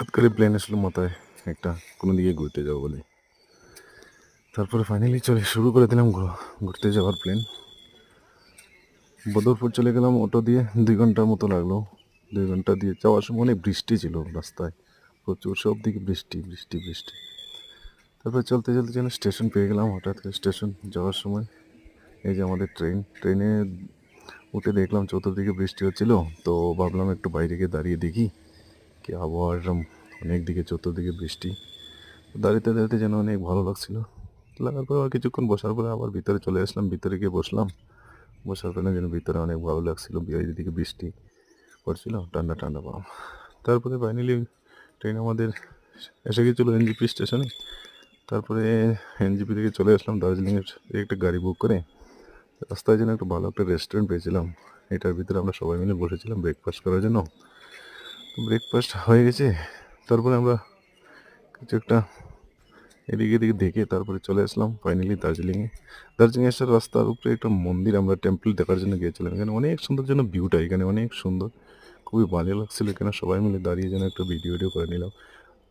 হঠাৎ করে প্ল্যান আসলো মাথায় একটা কোনো দিকে ঘুরতে যাবো বলে। তারপরে ফাইনালি শুরু করে দিলাম ঘুরতে যাওয়ার প্ল্যান। বদরপুর চলে গেলাম অটো দিয়ে, 2 ঘন্টার মতো লাগলো। 2 ঘন্টা দিয়ে যাওয়ার সময় অনেক বৃষ্টি ছিল রাস্তায়, প্রচুর সব দিকে বৃষ্টি বৃষ্টি বৃষ্টি। তারপরে চলতে চলতে যেন স্টেশন পেয়ে গেলাম। হঠাৎ করে স্টেশন যাওয়ার সময় এই যে আমাদের ট্রেনে উঠে দেখলাম চতুর্দিকে বৃষ্টি হচ্ছিল। তো ভাবলাম একটু বাইরে গিয়ে দাঁড়িয়ে দেখি কি আবহাওয়া, এরকম অনেক দিকে চতুর্দিকে বৃষ্টি। দাঁড়িয়ে দাঁড়িয়ে যেন অনেক ভালো লাগছিল। লাগার পর আবার কিছুক্ষণ বসার পরে আবার ভিতরে চলে আসলাম, ভিতরে গিয়ে বসলাম। বসার পরে যেন ভিতরে অনেক ভালো লাগছিল, দিকে বৃষ্টি পড়ছিল, ঠান্ডা ঠান্ডা ভাব। তারপরে ফাইনালি ট্রেন আমাদের এসে গেছিলো এনজিপি স্টেশনে। তারপরে এনজিপি থেকে চলে আসলাম দার্জিলিংয়ের একটা গাড়ি বুক করে। রাস্তায় যেন একটা ভালো একটা রেস্টুরেন্ট পেয়েছিলাম, এটার ভিতরে আমরা সবাই মিলে বসেছিলাম ব্রেকফাস্ট করার জন্য। ব্রেকফাস্ট হয়ে গেছে, তারপরে আমরা কিছু একটা এদিকে এদিকে দেখে তারপরে চলে আসলাম ফাইনালি দার্জিলিংয়ে আসার রাস্তার উপরে একটা মন্দির, আমরা টেম্পল দেখার জন্য গিয়েছিলাম। এখানে অনেক সুন্দর, যেন ভিউটা এখানে অনেক সুন্দর, খুবই ভালো লাগছিল। এখানে সবাই মিলে দাঁড়িয়ে যেন একটা ভিডিও করে নিলাম।